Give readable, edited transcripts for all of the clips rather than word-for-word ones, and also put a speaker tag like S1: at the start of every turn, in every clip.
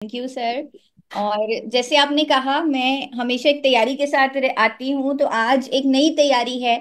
S1: Thank you sir. और जैसे आपने कहा, मैं हमेशा एक तैयारी के साथ आती हूँ, तो आज एक नई तैयारी है।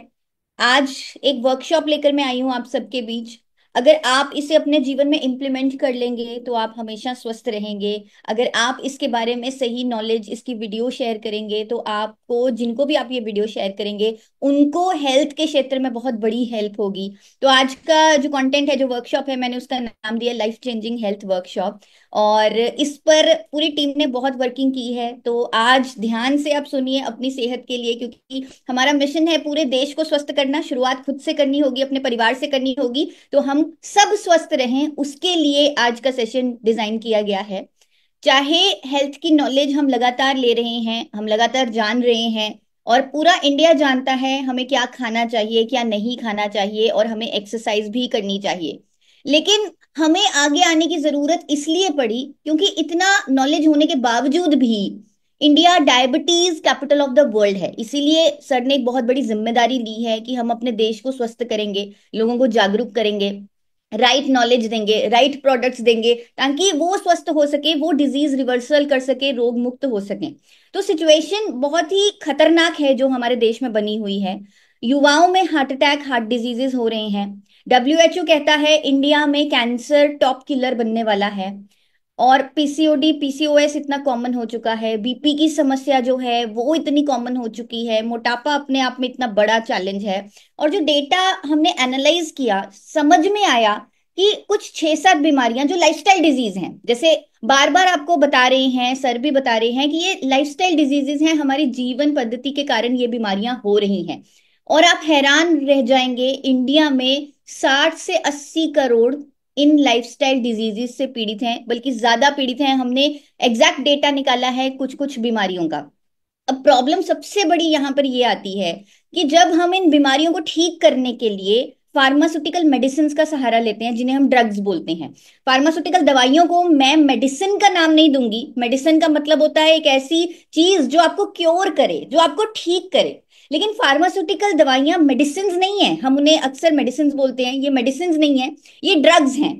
S1: आज एक वर्कशॉप लेकर मैं आई हूँ आप सबके बीच। अगर आप इसे अपने जीवन में इम्प्लीमेंट कर लेंगे तो आप हमेशा स्वस्थ रहेंगे। अगर आप इसके बारे में सही नॉलेज, इसकी वीडियो शेयर करेंगे तो आपको, जिनको भी आप ये वीडियो शेयर करेंगे, उनको हेल्थ के क्षेत्र में बहुत बड़ी हेल्प होगी। तो आज का जो कंटेंट है, जो वर्कशॉप है, मैंने उसका नाम दिया लाइफ चेंजिंग हेल्थ वर्कशॉप। और इस पर पूरी टीम ने बहुत वर्किंग की है। तो आज ध्यान से आप सुनिए अपनी सेहत के लिए, क्योंकि हमारा मिशन है पूरे देश को स्वस्थ करना। शुरुआत खुद से करनी होगी, अपने परिवार से करनी होगी, तो हम सब स्वस्थ रहें, उसके लिए आज का सेशन डिजाइन किया गया है। चाहे हेल्थ की नॉलेज हम लगातार ले रहे हैं, हम लगातार जान रहे हैं, और पूरा इंडिया जानता है हमें क्या खाना चाहिए, क्या नहीं खाना चाहिए, और हमें एक्सरसाइज भी करनी चाहिए। लेकिन हमें आगे आने की जरूरत इसलिए पड़ी क्योंकि इतना नॉलेज होने के बावजूद भी India diabetes capital of the world है। इसीलिए सर ने एक बहुत बड़ी जिम्मेदारी ली है कि हम अपने देश को स्वस्थ करेंगे, लोगों को जागरूक करेंगे, राइट नॉलेज देंगे, राइट प्रोडक्ट्स देंगे, ताकि वो स्वस्थ हो सके, वो डिजीज रिवर्सल कर सके, रोग मुक्त हो सके। तो सिचुएशन बहुत ही खतरनाक है जो हमारे देश में बनी हुई है। युवाओं में हार्ट अटैक, हार्ट डिजीजेस हो रहे हैं। डब्ल्यूएचओ कहता है इंडिया में कैंसर टॉप किलर बनने वाला है। और पीसीओडी, पीसीओएस इतना कॉमन हो चुका है। बीपी की समस्या जो है वो इतनी कॉमन हो चुकी है। मोटापा अपने आप में इतना बड़ा चैलेंज है। और जो डेटा हमने एनालाइज किया, समझ में आया कि कुछ 6-7 बीमारियां जो लाइफस्टाइल डिजीज हैं, जैसे बार बार आपको बता रहे हैं, सर भी बता रहे हैं कि ये लाइफस्टाइल डिजीजेस हैं, हमारी जीवन पद्धति के कारण ये बीमारियां हो रही हैं। और आप हैरान रह जाएंगे, इंडिया में 60 से 80 करोड़ इन लाइफस्टाइल डिजीजेस से पीड़ित हैं, बल्कि ज्यादा पीड़ित हैं। हमने एग्जैक्ट डेटा निकाला है कुछ कुछ बीमारियों का। अब प्रॉब्लम सबसे बड़ी यहां पर ये आती है कि जब हम इन बीमारियों को ठीक करने के लिए फार्मास्यूटिकल मेडिसिन का सहारा लेते हैं, जिन्हें हम ड्रग्स बोलते हैं। फार्मास्यूटिकल दवाइयों को मैं मेडिसिन का नाम नहीं दूंगी। मेडिसिन का मतलब होता है एक ऐसी चीज जो आपको क्योर करे, जो आपको ठीक करे। लेकिन फार्मास्यूटिकल दवाइयां मेडिसिन नहीं है। हम उन्हें अक्सर मेडिसिन बोलते हैं, ये मेडिसिन नहीं है, ये ड्रग्स हैं।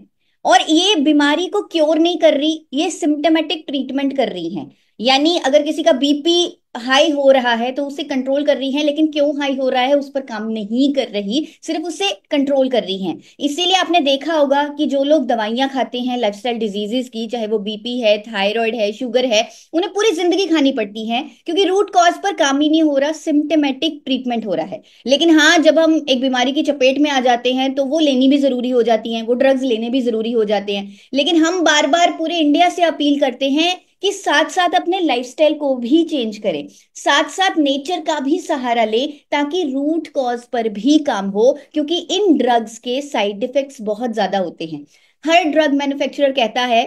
S1: और ये बीमारी को क्योर नहीं कर रही, ये सिम्टोमेटिक ट्रीटमेंट कर रही हैं। यानी अगर किसी का बीपी हाई हो रहा है तो उसे कंट्रोल कर रही है, लेकिन क्यों हाई हो रहा है उस पर काम नहीं कर रही, सिर्फ उसे कंट्रोल कर रही हैं। इसीलिए आपने देखा होगा कि जो लोग दवाइयां खाते हैं लाइफस्टाइल डिजीजेस की, चाहे वो बीपी है, थायराइड है, शुगर है, उन्हें पूरी जिंदगी खानी पड़ती है, क्योंकि रूट कॉज पर काम ही नहीं हो रहा, सिम्टोमेटिक ट्रीटमेंट हो रहा है। लेकिन हाँ, जब हम एक बीमारी की चपेट में आ जाते हैं तो वो लेनी भी जरूरी हो जाती है, वो ड्रग्स लेने भी जरूरी हो जाते हैं। लेकिन हम बार बार पूरे इंडिया से अपील करते हैं कि साथ साथ अपने लाइफस्टाइल को भी चेंज करें, साथ साथ नेचर का भी सहारा ले, ताकि रूट कॉज पर भी काम हो। क्योंकि इन ड्रग्स के साइड इफेक्ट्स बहुत ज्यादा होते हैं। हर ड्रग मैन्युफैक्चरर कहता है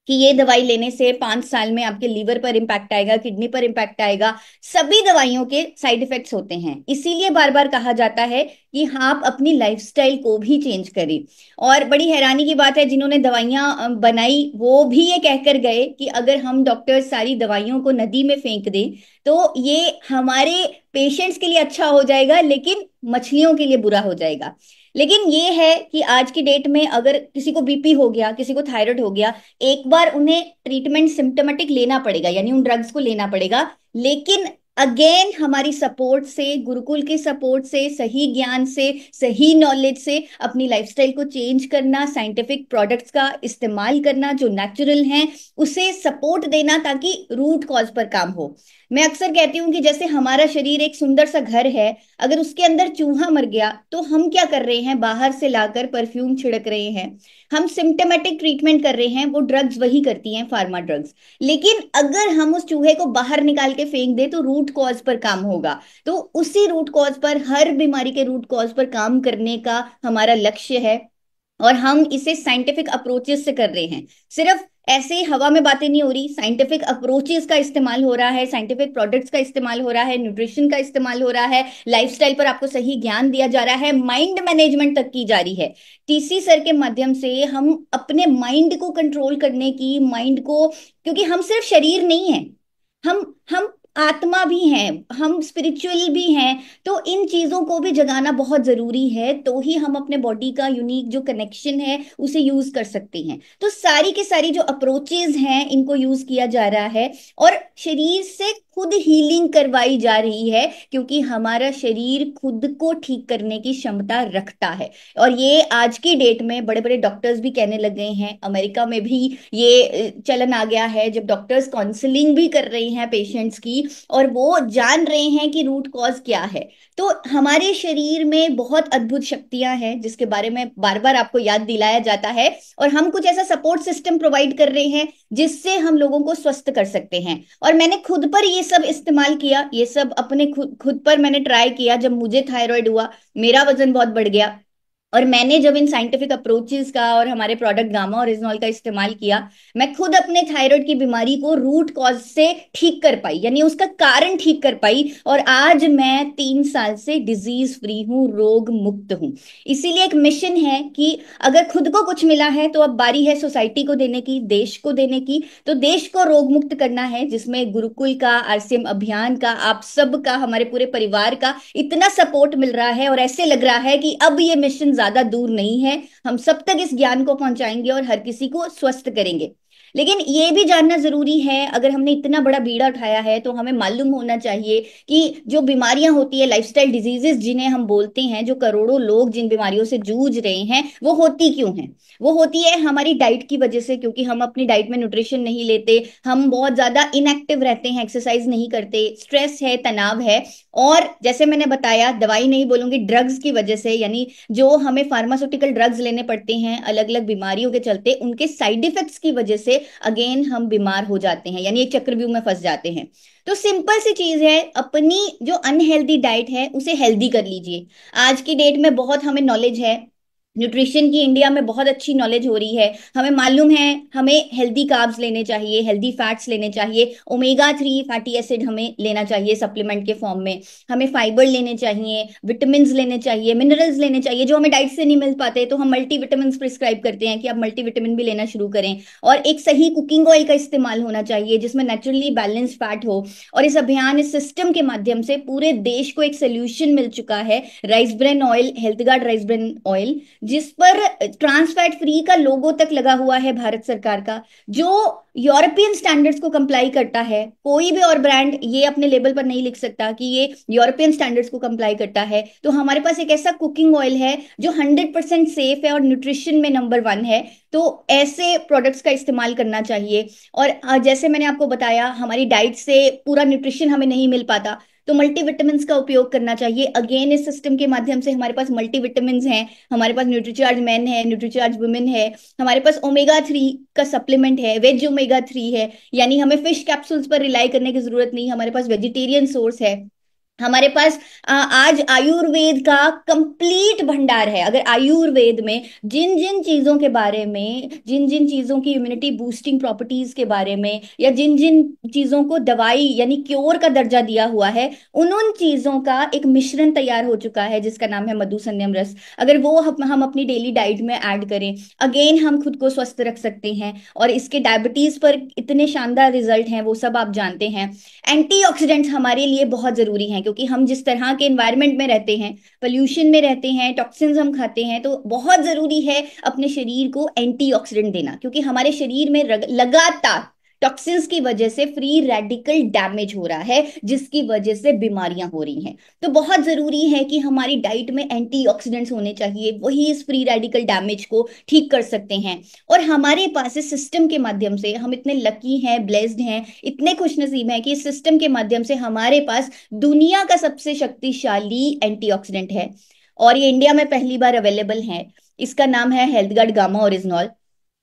S1: कि ये दवाई लेने से 5 साल में आपके लीवर पर इम्पैक्ट आएगा, किडनी पर इम्पैक्ट आएगा। सभी दवाइयों के साइड इफेक्ट्स होते हैं, इसीलिए बार बार कहा जाता है कि हाँ, आप अपनी लाइफस्टाइल को भी चेंज करें। और बड़ी हैरानी की बात है, जिन्होंने दवाइयां बनाई वो भी ये कहकर गए कि अगर हम डॉक्टर सारी दवाइयों को नदी में फेंक दें तो ये हमारे पेशेंट्स के लिए अच्छा हो जाएगा, लेकिन मछलियों के लिए बुरा हो जाएगा। लेकिन ये है कि आज की डेट में अगर किसी को बीपी हो गया, किसी को थायराइड हो गया, एक बार उन्हें ट्रीटमेंट सिम्टोमेटिक लेना पड़ेगा, यानी उन ड्रग्स को लेना पड़ेगा। लेकिन अगेन हमारी सपोर्ट से, गुरुकुल के सपोर्ट से, सही ज्ञान से, सही नॉलेज से अपनी लाइफस्टाइल को चेंज करना, साइंटिफिक प्रोडक्ट्स का इस्तेमाल करना जो नेचुरल हैं, उसे सपोर्ट देना, ताकि रूट कॉज पर काम हो। मैं अक्सर कहती हूँ कि जैसे हमारा शरीर एक सुंदर सा घर है, अगर उसके अंदर चूहा मर गया तो हम क्या कर रहे हैं, बाहर से लाकर परफ्यूम छिड़क रहे हैं, हम सिम्टोमेटिक ट्रीटमेंट कर रहे हैं। वो ड्रग्स वही करती हैं, फार्मा ड्रग्स। लेकिन अगर हम उस चूहे को बाहर निकाल के फेंक दे तो रूट कॉज पर काम होगा। तो उसी रूट कॉज पर, हर बीमारी के रूट कॉज पर काम करने का हमारा लक्ष्य है। और हम इसे साइंटिफिक अप्रोचेस से कर रहे हैं। सिर्फ ऐसे ही हवा में बातें नहीं हो रही, साइंटिफिक अप्रोचेस का इस्तेमाल हो रहा है, साइंटिफिक प्रोडक्ट्स का इस्तेमाल हो रहा है, न्यूट्रिशन का इस्तेमाल हो रहा है, लाइफस्टाइल पर आपको सही ज्ञान दिया जा रहा है, माइंड मैनेजमेंट तक की जा रही है। टीसी सर के माध्यम से हम अपने माइंड को कंट्रोल करने की, माइंड को, क्योंकि हम सिर्फ शरीर नहीं है, हम आत्मा भी हैं, हम स्पिरिचुअल भी हैं। तो इन चीजों को भी जगाना बहुत जरूरी है, तो ही हम अपने बॉडी का यूनिक जो कनेक्शन है उसे यूज कर सकते हैं। तो सारी की सारी जो अप्रोचेज हैं इनको यूज किया जा रहा है, और शरीर से खुद हीलिंग करवाई जा रही है, क्योंकि हमारा शरीर खुद को ठीक करने की क्षमता रखता है। और ये आज की डेट में बड़े बड़े डॉक्टर्स भी कहने लग गए हैं, अमेरिका में भी ये चलन आ गया है, जब डॉक्टर्स काउंसलिंग भी कर रहे हैं पेशेंट्स की, और वो जान रहे हैं कि रूट कॉज क्या है। तो हमारे शरीर में बहुत अद्भुत शक्तियां हैं जिसके बारे में बार बार आपको याद दिलाया जाता है, और हम कुछ ऐसा सपोर्ट सिस्टम प्रोवाइड कर रहे हैं जिससे हम लोगों को स्वस्थ कर सकते हैं। और मैंने खुद पर ये सब इस्तेमाल किया, ये सब अपने खुद पर मैंने ट्राई किया। जब मुझे थायराइड हुआ, मेरा वजन बहुत बढ़ गया, और मैंने जब इन साइंटिफिक अप्रोचेस का और हमारे प्रोडक्ट गामा और रिजनॉल का इस्तेमाल किया, मैं खुद अपने थायराइड की बीमारी को रूट कॉज से ठीक कर पाई, यानी उसका कारण ठीक कर पाई। और आज मैं 3 साल से डिजीज फ्री हूँ, रोग मुक्त हूँ। इसीलिए एक मिशन है कि अगर खुद को कुछ मिला है तो अब बारी है सोसाइटी को देने की, देश को देने की। तो देश को रोग मुक्त करना है, जिसमें गुरुकुल का, आरसीएम अभियान का, आप सब का, हमारे पूरे परिवार का इतना सपोर्ट मिल रहा है, और ऐसे लग रहा है कि अब ये मिशन ज्यादा दूर नहीं है। हम सब तक इस ज्ञान को पहुंचाएंगे और हर किसी को स्वस्थ करेंगे। लेकिन ये भी जानना जरूरी है, अगर हमने इतना बड़ा बीड़ा उठाया है तो हमें मालूम होना चाहिए कि जो बीमारियां होती है, लाइफस्टाइल डिजीजेस जिन्हें हम बोलते हैं, जो करोड़ों लोग जिन बीमारियों से जूझ रहे हैं, वो होती क्यों हैं? वो होती है हमारी डाइट की वजह से, क्योंकि हम अपनी डाइट में न्यूट्रिशन नहीं लेते, हम बहुत ज्यादा इनएक्टिव रहते हैं, एक्सरसाइज नहीं करते, स्ट्रेस है, तनाव है। और जैसे मैंने बताया, दवाई नहीं बोलूंगी, ड्रग्स की वजह से, यानी जो हमें फार्मास्यूटिकल ड्रग्स लेने पड़ते हैं अलग अलग बीमारियों के चलते, उनके साइड इफेक्ट्स की वजह से अगेन हम बीमार हो जाते हैं, यानी एक चक्रव्यूह में फंस जाते हैं। तो सिंपल सी चीज है, अपनी जो अनहेल्दी डाइट है उसे हेल्दी कर लीजिए। आज की डेट में बहुत हमें नॉलेज है, न्यूट्रिशन की इंडिया में बहुत अच्छी नॉलेज हो रही है। हमें मालूम है हमें हेल्दी कार्ब्स लेने चाहिए, हेल्दी फैट्स लेने चाहिए, ओमेगा 3 फैटी एसिड हमें लेना चाहिए सप्लीमेंट के फॉर्म में, हमें फाइबर लेने चाहिए, विटामिन लेने चाहिए, मिनरल्स लेने चाहिए, जो हमें डाइट से नहीं मिल पाते, तो हम मल्टी विटामिन प्रिस्क्राइब करते हैं कि आप मल्टी विटामिन भी लेना शुरू करें। और एक सही कुकिंग ऑयल का इस्तेमाल होना चाहिए जिसमें नेचुरली बैलेंस फैट हो। और इस अभियान, इस सिस्टम के माध्यम से पूरे देश को एक सोल्यूशन मिल चुका है, rice bran oil, health guard rice bran oil, जिस पर ट्रांस फैट फ्री का लोगो तक लगा हुआ है भारत सरकार का, जो यूरोपियन स्टैंडर्ड्स को कंप्लाई करता है। कोई भी और ब्रांड ये अपने लेबल पर नहीं लिख सकता कि ये यूरोपियन स्टैंडर्ड्स को कंप्लाई करता है। तो हमारे पास एक ऐसा कुकिंग ऑयल है जो 100% सेफ है और न्यूट्रिशन में नंबर 1 है। तो ऐसे प्रोडक्ट्स का इस्तेमाल करना चाहिए। और जैसे मैंने आपको बताया, हमारी डाइट से पूरा न्यूट्रिशन हमें नहीं मिल पाता, तो मल्टीविटामिन का उपयोग करना चाहिए। अगेन इस सिस्टम के माध्यम से हमारे पास मल्टीविटामिन हैं, हमारे पास न्यूट्रीचार्ज मेन है, न्यूट्रीचार्ज वुमेन है, हमारे पास ओमेगा 3 का सप्लीमेंट है, वेज ओमेगा 3 है, यानी हमें फिश कैप्सूल्स पर रिलाई करने की जरूरत नहीं, हमारे पास वेजिटेरियन सोर्स है। हमारे पास आज आयुर्वेद का कंप्लीट भंडार है। अगर आयुर्वेद में जिन जिन चीजों के बारे में, जिन जिन चीजों की इम्यूनिटी बूस्टिंग प्रॉपर्टीज के बारे में, या जिन जिन चीजों को दवाई यानी क्योर का दर्जा दिया हुआ है, उन चीजों का एक मिश्रण तैयार हो चुका है जिसका नाम है मधुसन्यम रस। अगर वो हम अपनी डेली डाइट में ऐड करें, अगेन हम खुद को स्वस्थ रख सकते हैं। और इसके डायबिटीज पर इतने शानदार रिजल्ट हैं, वो सब आप जानते हैं। एंटीऑक्सीडेंट्स हमारे लिए बहुत जरूरी हैं, क्योंकि हम जिस तरह के एनवायरनमेंट में रहते हैं, पोल्यूशन में रहते हैं, टॉक्सिन्स हम खाते हैं, तो बहुत जरूरी है अपने शरीर को एंटीऑक्सीडेंट देना, क्योंकि हमारे शरीर में लगातार टॉक्सिन्स की वजह से फ्री रेडिकल डैमेज हो रहा है, जिसकी वजह से बीमारियां हो रही हैं। तो बहुत जरूरी है कि हमारी डाइट में एंटीऑक्सीडेंट्स होने चाहिए, वही इस फ्री रेडिकल डैमेज को ठीक कर सकते हैं। और हमारे पास इस सिस्टम के माध्यम से हम इतने लकी हैं, ब्लेस्ड हैं, इतने खुशनसीब हैं कि इस सिस्टम के माध्यम से हमारे पास दुनिया का सबसे शक्तिशाली एंटीऑक्सीडेंट है, और ये इंडिया में पहली बार अवेलेबल है। इसका नाम है हेल्थ गार्ड गामा ओरिजिनॉल।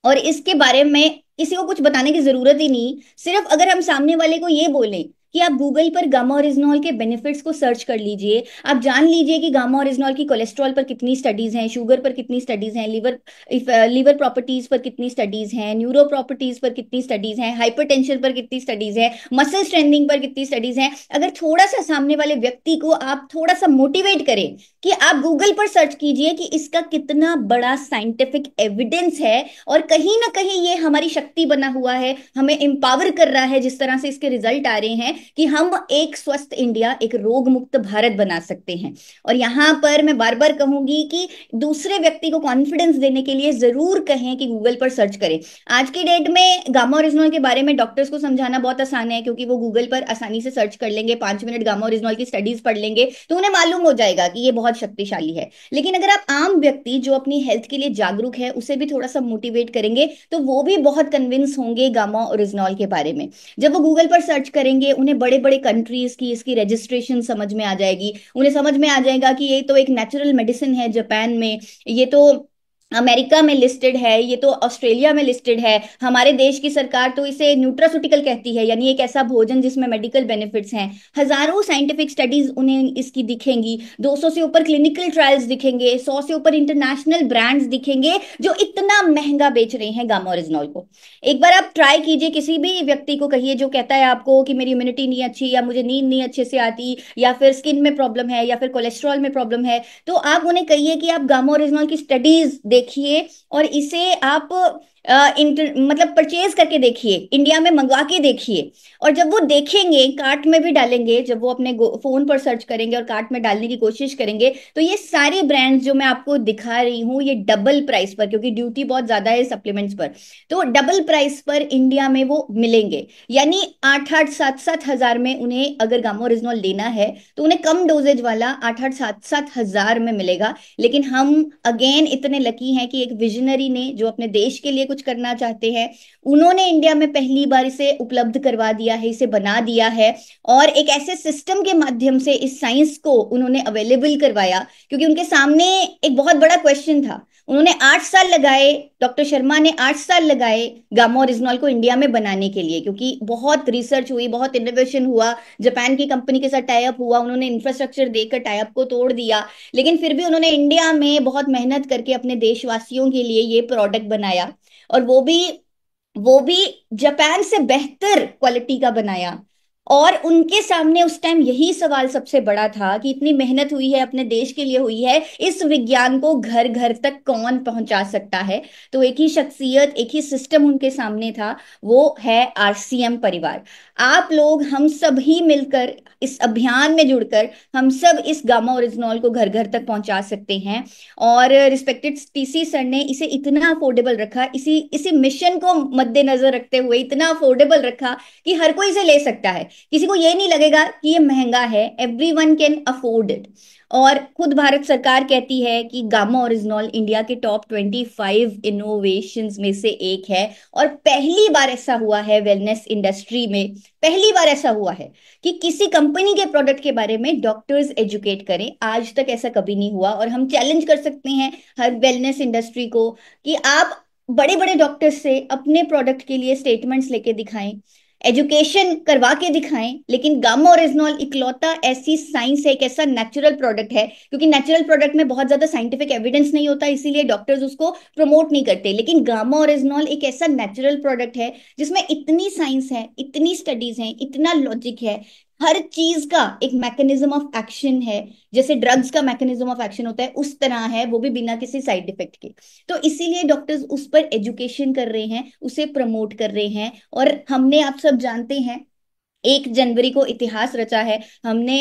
S1: और इसके बारे में किसी को कुछ बताने की जरूरत ही नहीं, सिर्फ अगर हम सामने वाले को ये बोलें कि आप गूगल पर गामा ओरिजिनॉल के बेनिफिट्स को सर्च कर लीजिए, आप जान लीजिए कि गामा ओरिजिनॉल की कोलेस्ट्रॉल पर कितनी स्टडीज हैं, शुगर पर कितनी स्टडीज हैं, लीवर प्रॉपर्टीज पर कितनी स्टडीज हैं, न्यूरो प्रॉपर्टीज पर कितनी स्टडीज हैं, हाइपरटेंशन पर कितनी स्टडीज है, मसल स्ट्रेंथनिंग पर कितनी स्टडीज हैं। अगर थोड़ा सा सामने वाले व्यक्ति को आप थोड़ा सा मोटिवेट करें कि आप गूगल पर सर्च कीजिए कि इसका कितना बड़ा साइंटिफिक एविडेंस है, और कहीं ना कहीं ये हमारी शक्ति बना हुआ है, हमें एम्पावर कर रहा है, जिस तरह से इसके रिजल्ट आ रहे हैं, कि हम एक स्वस्थ इंडिया, एक रोग मुक्त भारत बना सकते हैं। और यहाँ पर मैं बार बार कहूंगी कि दूसरे व्यक्ति को कॉन्फिडेंस देने के लिए जरूर कहें कि गूगल पर सर्च करें। आज की डेट में गामा ओरिजिनल के बारे में डॉक्टर्स को समझाना बहुत आसान है, क्योंकि वो गूगल पर आसानी से सर्च कर लेंगे, 5 मिनट गामा ओरिजिनल की स्टडीज पढ़ लेंगे तो उन्हें मालूम हो जाएगा कि ये बहुत शक्तिशाली है। लेकिन अगर आप आम व्यक्ति जो अपनी हेल्थ के लिए जागरूक है उसे भी थोड़ा सा मोटिवेट करेंगे तो वो भी बहुत कन्विंस होंगे गामा ओरिजिनल के बारे में। जब वो गूगल पर सर्च करेंगे उन्हें बड़े बड़े कंट्रीज की इसकी रजिस्ट्रेशन समझ में आ जाएगी, उन्हें समझ में आ जाएगा कि ये तो एक नेचुरल मेडिसिन है जापान में, ये तो अमेरिका में लिस्टेड है, ये तो ऑस्ट्रेलिया में लिस्टेड है, हमारे देश की सरकार तो इसे न्यूट्रास्यूटिकल कहती है, यानी एक ऐसा भोजन जिसमें मेडिकल बेनिफिट्स हैं। हजारों साइंटिफिक स्टडीज उन्हें इसकी दिखेंगी, 200 से ऊपर क्लिनिकल ट्रायल्स दिखेंगे, 100 से ऊपर इंटरनेशनल ब्रांड्स दिखेंगे जो इतना महंगा बेच रहे हैं गामा ओरिजिनल को। एक बार आप ट्राई कीजिए, किसी भी व्यक्ति को कहिए जो कहता है आपको कि मेरी इम्यूनिटी नहीं अच्छी, या मुझे नींद नहीं अच्छे से आती, या फिर स्किन में प्रॉब्लम है, या फिर कोलेस्ट्रॉल में प्रॉब्लम है, तो आप उन्हें कहिए कि आप गामा ओरिजिनल की स्टडीज देखिए और इसे आप मतलब परचेज करके देखिए, इंडिया में मंगवा के देखिए। और जब वो देखेंगे, कार्ट में भी डालेंगे, जब वो अपने फोन पर सर्च करेंगे और कार्ट में डालने की कोशिश करेंगे, तो ये सारे ब्रांड्स जो मैं आपको दिखा रही हूँ ये डबल प्राइस पर, क्योंकि ड्यूटी बहुत ज्यादा है सप्लीमेंट्स पर, तो डबल प्राइस पर इंडिया में वो मिलेंगे। यानी 8-8 7-7 हजार में उन्हें अगर गामा ओरिजिनल लेना है तो उन्हें कम डोजेज वाला 8-8 7-7 हजार में मिलेगा। लेकिन हम अगेन इतने लकी हैं कि एक विजनरी ने जो अपने देश के लिए कुछ करना चाहते हैं, उन्होंने इंडिया में पहली बार इसे उपलब्ध करवा दिया है, इसे बना दिया है, और एक ऐसे सिस्टम के माध्यम से इस साइंस को उन्होंने अवेलेबल करवाया, क्योंकि उनके सामने एक बहुत बड़ा क्वेश्चन था। उन्होंने 8 साल लगाए, डॉक्टर शर्मा ने 8 साल लगाए गामा ओरिजिनल को इंडिया में बनाने के लिए, क्योंकि बहुत रिसर्च हुई, बहुत इनोवेशन हुआ, जापान की कंपनी के साथ टाई अप हुआ, उन्होंने इंफ्रास्ट्रक्चर देकर टाई अप को तोड़ दिया, लेकिन फिर भी उन्होंने इंडिया में बहुत मेहनत करके अपने देशवासियों के लिए ये प्रोडक्ट बनाया, और वो भी जापान से बेहतर क्वालिटी का बनाया। और उनके सामने उस टाइम यही सवाल सबसे बड़ा था कि इतनी मेहनत हुई है, अपने देश के लिए हुई है, इस विज्ञान को घर घर तक कौन पहुंचा सकता है। तो एक ही शख्सियत, एक ही सिस्टम उनके सामने था, वो है आरसीएम परिवार। आप लोग, हम सब ही मिलकर इस अभियान में जुड़कर हम सब इस गामा ओरिजिनल को घर घर तक पहुंचा सकते हैं। और रिस्पेक्टेड टीसी सर ने इसे इतना अफोर्डेबल रखा, इसी इसी मिशन को मद्देनजर रखते हुए इतना अफोर्डेबल रखा कि हर कोई इसे ले सकता है, किसी को ये नहीं लगेगा कि ये महंगा है, every one can afford it. और खुद भारत सरकार कहती है कि गामा ओरिजिनल इंडिया के टॉप 25 इनोवेशंस में से एक है। और पहली बार ऐसा हुआ है वेलनेस इंडस्ट्री में, पहली बार ऐसा हुआ है कि किसी कंपनी के प्रोडक्ट के बारे में डॉक्टर्स एजुकेट करें। आज तक ऐसा कभी नहीं हुआ, और हम चैलेंज कर सकते हैं हर वेलनेस इंडस्ट्री को कि आप बड़े बड़े डॉक्टर्स से अपने प्रोडक्ट के लिए स्टेटमेंट्स लेके दिखाएं, एजुकेशन करवा के दिखाएं। लेकिन गामा ओरिजिनल इकलौता ऐसी साइंस है, एक ऐसा नेचुरल प्रोडक्ट है, क्योंकि नेचुरल प्रोडक्ट में बहुत ज्यादा साइंटिफिक एविडेंस नहीं होता, इसीलिए डॉक्टर्स उसको प्रमोट नहीं करते। लेकिन गामा ओरिजिनल एक ऐसा नेचुरल प्रोडक्ट है जिसमें इतनी साइंस है, इतनी स्टडीज है, इतना लॉजिक है, हर चीज का एक मैकेनिज्म ऑफ एक्शन है। जैसे ड्रग्स का मैकेनिज्म ऑफ एक्शन होता है उस तरह है, वो भी बिना किसी साइड इफेक्ट के। तो इसीलिए डॉक्टर्स उस पर एजुकेशन कर रहे हैं, उसे प्रमोट कर रहे हैं। और हमने, आप सब जानते हैं, 1 जनवरी को इतिहास रचा है। हमने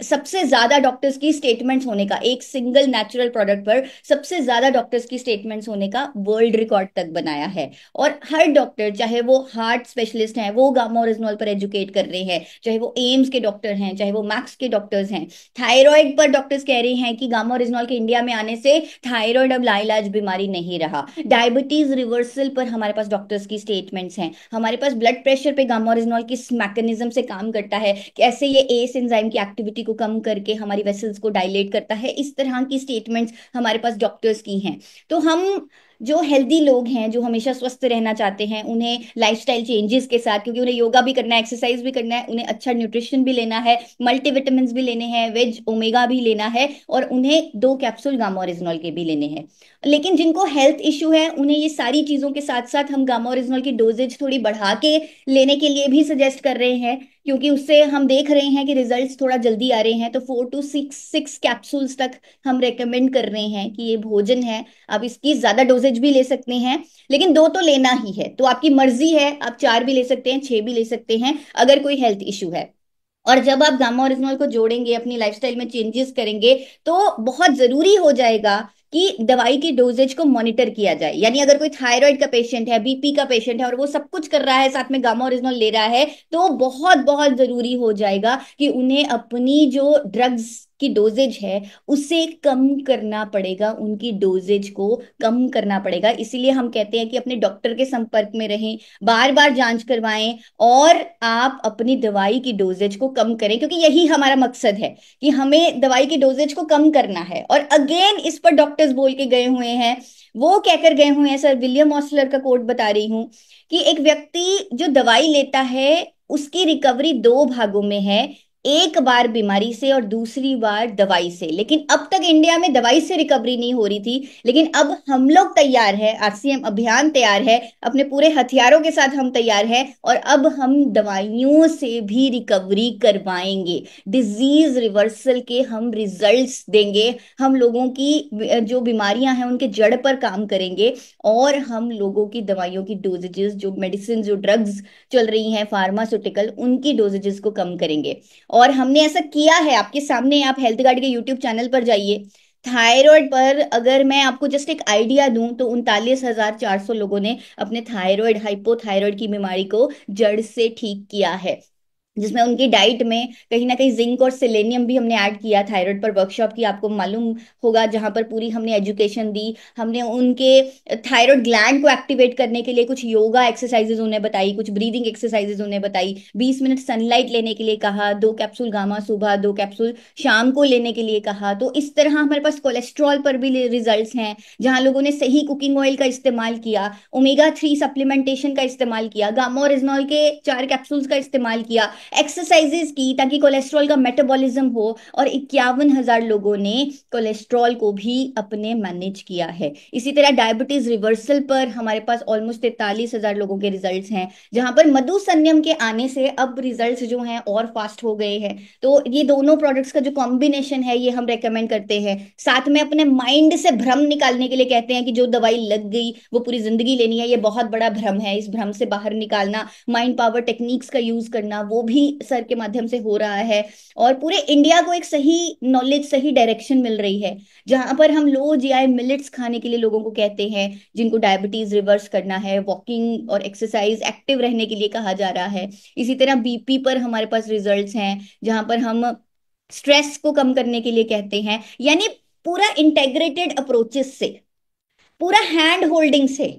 S1: सबसे ज्यादा डॉक्टर्स की स्टेटमेंट्स होने का, एक सिंगल नेचुरल प्रोडक्ट पर सबसे ज्यादा डॉक्टर्स की स्टेटमेंट्स होने का वर्ल्ड रिकॉर्ड तक बनाया है। और हर डॉक्टर, चाहे वो हार्ट स्पेशलिस्ट हैं, वो गामा ओरिजिनल पर एजुकेट कर रहे हैं, चाहे वो एम्स के डॉक्टर हैं, चाहे वो मैक्स के डॉक्टर्स हैं। थायराइड पर डॉक्टर्स कह रहे हैं कि गामा ओरिजिनल के इंडिया में आने से थायराइड अब लाइलाज बीमारी नहीं रहा। डायबिटीज रिवर्सल पर हमारे पास डॉक्टर्स की स्टेटमेंट्स हैं। हमारे पास ब्लड प्रेशर पे गामा ओरिजिनल किस मैकेनिज्म से काम करता है, कैसे ये एस एंजाइम की एक्टिविटी को कम करके हमारी वेसल्स को डायलेट करता है, इस तरह की स्टेटमेंट्स हमारे पास डॉक्टर्स की हैं। तो हम जो हेल्दी लोग हैं, जो हमेशा स्वस्थ रहना चाहते हैं, उन्हें लाइफस्टाइल चेंजेस के साथ, क्योंकि उन्हें योगा भी करना है, एक्सरसाइज भी करना है, उन्हें अच्छा न्यूट्रिशन भी लेना है, मल्टीविटामिन भी लेने हैं, वेज ओमेगा भी लेना है, और उन्हें 2 कैप्सूल गामा ओरिजिनल के भी लेने हैं। लेकिन जिनको हेल्थ इशू है उन्हें ये सारी चीजों के साथ साथ हम गामा ओरिजिनल की डोजेज थोड़ी बढ़ा के लेने के लिए भी सजेस्ट कर रहे हैं, क्योंकि उससे हम देख रहे हैं कि रिजल्ट्स थोड़ा जल्दी आ रहे हैं। तो 4 to 6 कैप्सूल्स तक हम रेकमेंड कर रहे हैं कि ये भोजन है, आप इसकी ज्यादा डोजेज भी ले सकते हैं, लेकिन 2 तो लेना ही है। तो आपकी मर्जी है, आप 4 भी ले सकते हैं, 6 भी ले सकते हैं, अगर कोई हेल्थ इशू है। और जब आप गामा ओरिजिनल को जोड़ेंगे, अपनी लाइफस्टाइल में चेंजेस करेंगे, तो बहुत जरूरी हो जाएगा कि दवाई की डोजेज को मॉनिटर किया जाए। यानी अगर कोई थायराइड का पेशेंट है, बीपी का पेशेंट है, और वो सब कुछ कर रहा है, साथ में गामा ओरिजिनल ले रहा है, तो बहुत बहुत जरूरी हो जाएगा कि उन्हें अपनी जो ड्रग्स की डोजेज है उसे कम करना पड़ेगा, उनकी डोजेज को कम करना पड़ेगा। इसीलिए हम कहते हैं कि अपने डॉक्टर के संपर्क में रहें, बार बार जांच करवाएं, और आप अपनी दवाई की डोजेज को कम करें, क्योंकि यही हमारा मकसद है कि हमें दवाई की डोजेज को कम करना है। और अगेन इस पर डॉक्टर्स बोल के गए हुए हैं, वो कहकर गए हुए हैं, सर विलियम ऑस्लर का कोट बता रही हूं, कि एक व्यक्ति जो दवाई लेता है उसकी रिकवरी दो भागों में है, एक बार बीमारी से और दूसरी बार दवाई से। लेकिन अब तक इंडिया में दवाई से रिकवरी नहीं हो रही थी, लेकिन अब हम लोग तैयार है, आरसीएम अभियान तैयार है, अपने पूरे हथियारों के साथ हम तैयार हैं, और अब हम दवाइयों से भी रिकवरी करवाएंगे। डिजीज रिवर्सल के हम रिजल्ट्स देंगे, हम लोगों की जो बीमारियां हैं उनके जड़ पर काम करेंगे, और हम लोगों की दवाइयों की डोजेजेस, जो मेडिसिन, जो ड्रग्स चल रही हैं फार्मास्यूटिकल, उनकी डोजेजेस को कम करेंगे। और हमने ऐसा किया है, आपके सामने, आप हेल्थ गार्ड के यूट्यूब चैनल पर जाइए, थायराइड पर अगर मैं आपको जस्ट एक आइडिया दूं तो 39,400 लोगों ने अपने थायराइड, हाइपोथायराइड की बीमारी को जड़ से ठीक किया है, जिसमें उनकी डाइट में कहीं ना कहीं जिंक और सेलेनियम भी हमने ऐड किया। थायराइड पर वर्कशॉप की आपको मालूम होगा, जहां पर पूरी हमने एजुकेशन दी, हमने उनके थायराइड ग्लैंड को एक्टिवेट करने के लिए कुछ योगा एक्सरसाइजेज उन्हें बताई, कुछ ब्रीदिंग एक्सरसाइजेज उन्हें बताई, 20 मिनट सनलाइट लेने के लिए कहा, 2 कैप्सूल गामा सुबह, 2 कैप्सूल शाम को लेने के लिए कहा। तो इस तरह हमारे पास कोलेस्ट्रॉल पर भी रिजल्ट्स हैं, जहां लोगों ने सही कुकिंग ऑयल का इस्तेमाल किया, ओमेगा 3 सप्लीमेंटेशन का इस्तेमाल किया, गामा ओरिजिनॉल के 4 कैप्सूल्स का इस्तेमाल किया, एक्सरसाइजेस की ताकि कोलेस्ट्रॉल का मेटाबॉलिज्म हो, और 51,000 लोगों ने कोलेस्ट्रॉल को भी अपने मैनेज किया है। इसी तरह डायबिटीज रिवर्सल पर हमारे पास ऑलमोस्ट 43,000 लोगों के रिजल्ट्स हैं, जहां पर मधु संयम के आने से अब रिजल्ट्स जो हैं और फास्ट हो गए हैं। तो ये दोनों प्रोडक्ट्स का जो कॉम्बिनेशन है ये हम रेकमेंड करते हैं। साथ में अपने माइंड से भ्रम निकालने के लिए कहते हैं कि जो दवाई लग गई वो पूरी जिंदगी लेनी है, ये बहुत बड़ा भ्रम है। इस भ्रम से बाहर निकालना, माइंड पावर टेक्निक्स का यूज करना, वो भी सर के माध्यम से हो रहा है, और पूरे इंडिया को एक सही नॉलेज, सही डायरेक्शन मिल रही है, जहां पर हम लो जीआई मिलेट्स खाने के लिए लोगों को कहते हैं, जिनको डायबिटीज रिवर्स करना है, वॉकिंग और एक्सरसाइज, एक्टिव रहने के लिए कहा जा रहा है। इसी तरह बीपी पर हमारे पास रिजल्ट्स हैं, जहां पर हम स्ट्रेस को कम करने के लिए कहते हैं। यानी पूरा इंटेग्रेटेड अप्रोचेस से, पूरा हैंड होल्डिंग से,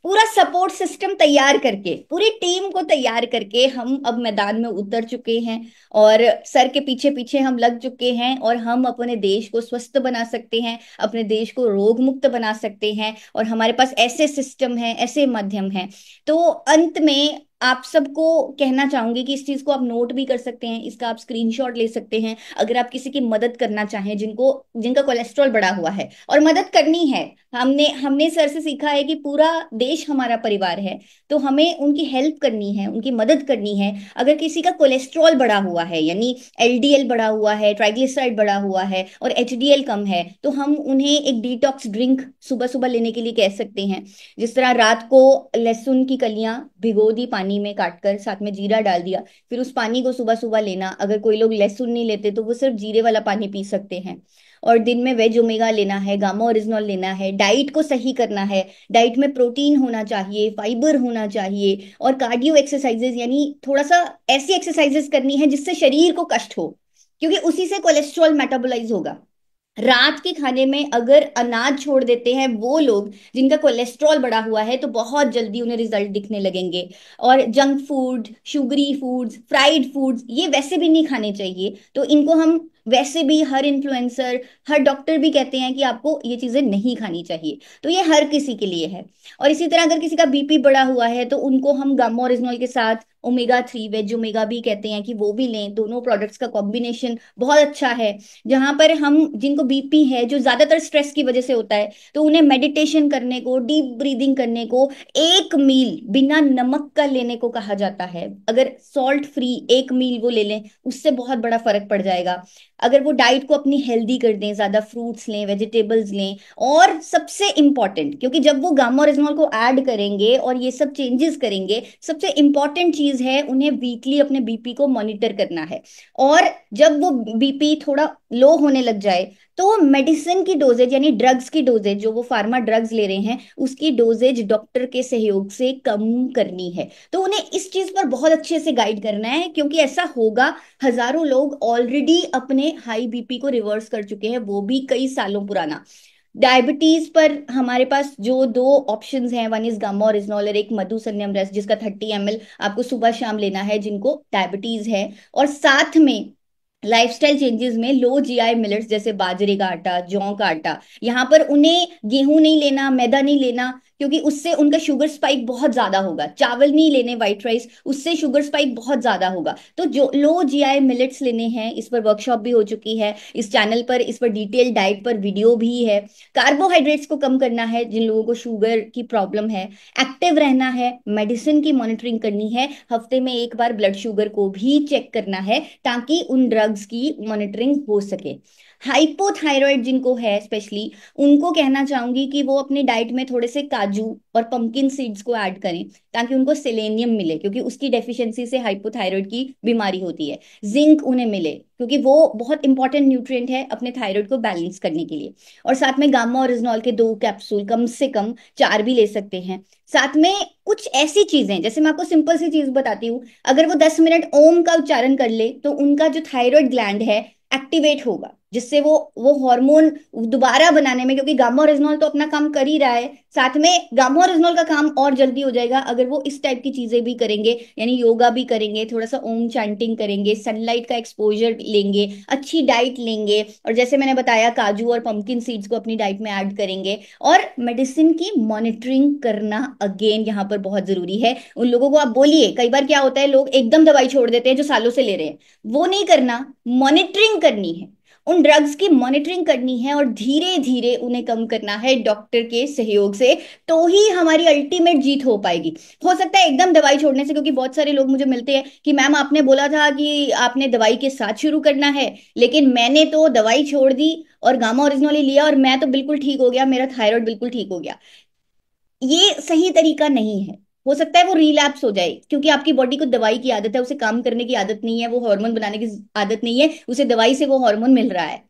S1: पूरा सपोर्ट सिस्टम तैयार करके, पूरी टीम को तैयार करके हम अब मैदान में उतर चुके हैं, और सर के पीछे पीछे हम लग चुके हैं, और हम अपने देश को स्वस्थ बना सकते हैं, अपने देश को रोग मुक्त बना सकते हैं, और हमारे पास ऐसे सिस्टम हैं, ऐसे माध्यम हैं। तो अंत में आप सबको कहना चाहूंगी कि इस चीज को आप नोट भी कर सकते हैं, इसका आप स्क्रीनशॉट ले सकते हैं, अगर आप किसी की मदद करना चाहें, जिनका कोलेस्ट्रॉल बढ़ा हुआ है, और मदद करनी है। हमने हमने सर से सीखा है कि पूरा देश हमारा परिवार है, तो हमें उनकी हेल्प करनी है, उनकी मदद करनी है। अगर किसी का कोलेस्ट्रॉल बढ़ा हुआ है, यानी एलडीएल बढ़ा हुआ है, ट्राइग्लिसराइड बढ़ा हुआ है, और एचडीएल कम है, तो हम उन्हें एक डिटॉक्स ड्रिंक सुबह सुबह लेने के लिए कह सकते हैं। जिस तरह रात को लहसुन की कलियां भिगो दी पानी में काटकर, साथ में जीरा डाल दिया, फिर उस पानी को सुबह सुबह लेना। अगर कोई लोग लहसुन नहीं लेते तो वो सिर्फ जीरे वाला पानी पी सकते हैं। और दिन में वेज ओमेगा लेना है, गामा ओरिजिनल लेना है, डाइट को सही करना है, डाइट में प्रोटीन होना चाहिए, फाइबर होना चाहिए, और कार्डियो एक्सरसाइजेज, यानी थोड़ा सा ऐसी एक्सरसाइजेज करनी है जिससे शरीर को कष्ट हो, क्योंकि उसी से कोलेस्ट्रॉल मेटाबोलाइज होगा। रात के खाने में अगर अनाज छोड़ देते हैं वो लोग जिनका कोलेस्ट्रॉल बढ़ा हुआ है, तो बहुत जल्दी उन्हें रिजल्ट दिखने लगेंगे। और junk food, sugary foods, fried foods, ये वैसे भी नहीं खाने चाहिए। तो इनको हम वैसे भी, हर इन्फ्लुएंसर, हर डॉक्टर भी कहते हैं कि आपको ये चीजें नहीं खानी चाहिए। तो ये हर किसी के लिए है। और इसी तरह अगर किसी का बीपी बढ़ा हुआ है तो उनको हम गामा ओरिजिनल के साथ ओमेगा 3, वेज ओमेगा भी कहते हैं कि वो भी लें। दोनों प्रोडक्ट्स का कॉम्बिनेशन बहुत अच्छा है, जहां पर हम, जिनको बीपी है, जो ज्यादातर स्ट्रेस की वजह से होता है, तो उन्हें मेडिटेशन करने को, डीप ब्रीदिंग करने को, एक मील बिना नमक का लेने को कहा जाता है। अगर सॉल्ट फ्री एक मील वो ले लें, उससे बहुत बड़ा फर्क पड़ जाएगा। अगर वो डाइट को अपनी हेल्दी कर दें, ज्यादा फ्रूट्स लें, वेजिटेबल्स लें, और सबसे इम्पॉर्टेंट, क्योंकि जब वो गामा ओरिजिनॉल को ऐड करेंगे और ये सब चेंजेस करेंगे, सबसे इम्पॉर्टेंट चीज है उन्हें वीकली अपने बीपी को मॉनिटर करना है। और जब वो बीपी थोड़ा लो होने लग जाए, तो मेडिसिन की डोजेज यानी ड्रग्स की डोजेज, जो वो फार्मा ड्रग्स ले रहे हैं, उसकी डोजेज डॉक्टर के सहयोग से कम करनी है। तो उन्हें इस चीज पर बहुत अच्छे से गाइड करना है, क्योंकि ऐसा होगा, हजारों लोग ऑलरेडी अपने हाई बीपी को रिवर्स कर चुके हैं, वो भी कई सालों पुराना। डायबिटीज पर हमारे पास जो दो ऑप्शंस हैं, वन इज गामा ओरिजिनॉल और एक मधुसन्यम रस, जिसका 30 ml आपको सुबह शाम लेना है जिनको डायबिटीज है। और साथ में लाइफस्टाइल चेंजेस में लो जीआई मिलेट्स, जैसे बाजरे का आटा, जौ का आटा, यहाँ पर उन्हें गेहूं नहीं लेना, मैदा नहीं लेना, क्योंकि उससे उनका शुगर स्पाइक बहुत ज्यादा होगा। चावल नहीं लेने, व्हाइट राइस, उससे शुगर स्पाइक बहुत ज्यादा होगा। तो जो लो जीआई मिलेट्स लेने हैं, इस पर वर्कशॉप भी हो चुकी है, इस चैनल पर इस पर डिटेल डाइट पर वीडियो भी है। कार्बोहाइड्रेट्स को कम करना है जिन लोगों को शुगर की प्रॉब्लम है, एक्टिव रहना है, मेडिसिन की मॉनिटरिंग करनी है, हफ्ते में एक बार ब्लड शुगर को भी चेक करना है, ताकि उन ड्रग्स की मॉनिटरिंग हो सके। हाइपोथायराइड जिनको है स्पेशली, उनको कहना चाहूंगी कि वो अपनी डाइट में थोड़े से काजू और पंपकिन सीड्स को ऐड करें, ताकि उनको सेलेनियम मिले, क्योंकि उसकी डेफिशिएंसी से हाइपोथायराइड की बीमारी होती है। जिंक उन्हें मिले, क्योंकि वो बहुत इंपॉर्टेंट न्यूट्रिएंट है अपने थायराइड को बैलेंस करने के लिए। और साथ में गामा ओरिजिनॉल के 2 कैप्सूल, कम से कम 4 भी ले सकते हैं। साथ में कुछ ऐसी चीजें, जैसे मैं आपको सिंपल सी चीज बताती हूँ, अगर वो 10 मिनट ओम का उच्चारण कर ले, तो उनका जो थायराइड ग्लैंड है एक्टिवेट होगा, जिससे वो हार्मोन दोबारा बनाने में, क्योंकि गामा ओरिजिनॉल तो अपना काम कर ही रहा है, साथ में गामा ओरिजिनॉल का काम और जल्दी हो जाएगा अगर वो इस टाइप की चीजें भी करेंगे, यानी योगा भी करेंगे, थोड़ा सा ओम चैंटिंग करेंगे, सनलाइट का एक्सपोजर लेंगे, अच्छी डाइट लेंगे, और जैसे मैंने बताया काजू और पंपकिन सीड्स को अपनी डाइट में ऐड करेंगे। और मेडिसिन की मॉनिटरिंग करना अगेन यहाँ पर बहुत जरूरी है। उन लोगों को आप बोलिए, कई बार क्या होता है, लोग एकदम दवाई छोड़ देते हैं जो सालों से ले रहे हैं, वो नहीं करना, मॉनिटरिंग करनी है, उन ड्रग्स की मॉनिटरिंग करनी है, और धीरे धीरे उन्हें कम करना है डॉक्टर के सहयोग से। तो ही हमारी अल्टीमेट जीत हो पाएगी। हो सकता है एकदम दवाई छोड़ने से, क्योंकि बहुत सारे लोग मुझे मिलते हैं कि मैम आपने बोला था कि आपने दवाई के साथ शुरू करना है, लेकिन मैंने तो दवाई छोड़ दी और गामा ओरिजिनल ही लिया और मैं तो बिल्कुल ठीक हो गया, मेरा थायराइड बिल्कुल ठीक हो गया। ये सही तरीका नहीं है। हो सकता है वो रिलैप्स हो जाए, क्योंकि आपकी बॉडी को दवाई की आदत है, उसे काम करने की आदत नहीं है, वो हार्मोन बनाने की आदत नहीं है, उसे दवाई से वो हार्मोन मिल रहा है।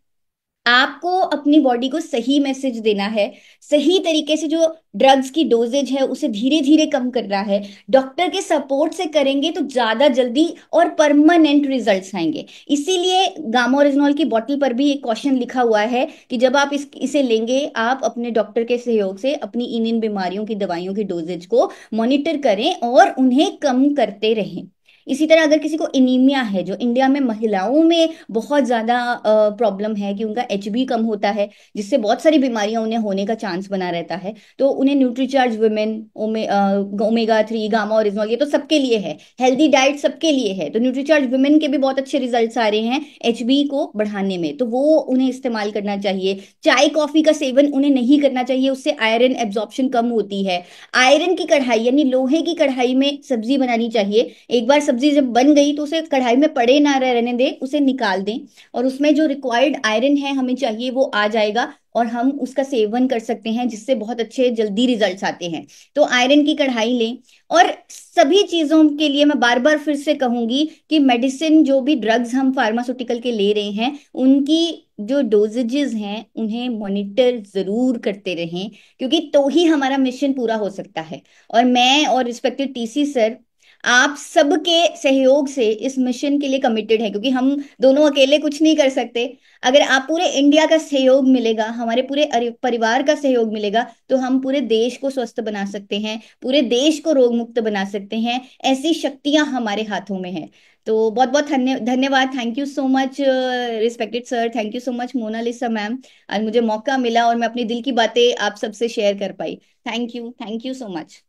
S1: आपको अपनी बॉडी को सही मैसेज देना है, सही तरीके से जो ड्रग्स की डोजेज है उसे धीरे धीरे कम करना है। डॉक्टर के सपोर्ट से करेंगे तो ज्यादा जल्दी और परमानेंट रिजल्ट्स आएंगे। इसीलिए गामा ओरिजिनॉल की बोतल पर भी एक क्वेश्चन लिखा हुआ है कि जब आप इसे लेंगे, आप अपने डॉक्टर के सहयोग से अपनी इन बीमारियों की दवाइयों की डोजेज को मॉनिटर करें और उन्हें कम करते रहें। इसी तरह अगर किसी को एनीमिया है, जो इंडिया में महिलाओं में बहुत ज्यादा प्रॉब्लम है कि उनका एचबी कम होता है, जिससे बहुत सारी बीमारियां उन्हें होने का चांस बना रहता है, तो उन्हें Nutricharge women, omega 3, gamma oryzanol, ये तो सबके लिए है, हेल्दी डाइट सबके लिए है, तो न्यूट्रीचार्ज वुमेन के भी बहुत अच्छे रिजल्ट्स आ रहे हैं एचबी को बढ़ाने में, तो वो उन्हें इस्तेमाल करना चाहिए। चाय कॉफी का सेवन उन्हें नहीं करना चाहिए, उससे आयरन एब्जॉर्प्शन कम होती है। आयरन की कढ़ाई यानी लोहे की कढ़ाई में सब्जी बनानी चाहिए। एक बार सब्जी जब बन गई तो उसे कढ़ाई में पड़े ना रहने दें, उसे निकाल दें, और उसमें जो रिक्वायर्ड आयरन है हमें चाहिए वो आ जाएगा, और हम उसका सेवन कर सकते हैं, जिससे बहुत अच्छे जल्दी रिजल्ट्स आते हैं। तो आयरन की कढ़ाई लें। और सभी चीजों के लिए मैं बार बार फिर से कहूंगी कि मेडिसिन, जो भी ड्रग्स हम फार्मास्यूटिकल के ले रहे हैं, उनकी जो डोजेजेस हैं उन्हें मॉनिटर जरूर करते रहें, क्योंकि तो ही हमारा मिशन पूरा हो सकता है। और मैं और रिस्पेक्टेड टीसी सर, आप सबके सहयोग से इस मिशन के लिए कमिटेड है, क्योंकि हम दोनों अकेले कुछ नहीं कर सकते। अगर आप पूरे इंडिया का सहयोग मिलेगा, हमारे पूरे परिवार का सहयोग मिलेगा, तो हम पूरे देश को स्वस्थ बना सकते हैं, पूरे देश को रोग मुक्त बना सकते हैं। ऐसी शक्तियां हमारे हाथों में है। तो बहुत बहुत धन्यवाद। Thank you so much respected sir, thank you so much Monalisa ma'am. आज मुझे मौका मिला और मैं अपने दिल की बातें आप सबसे शेयर कर पाई। Thank you so much.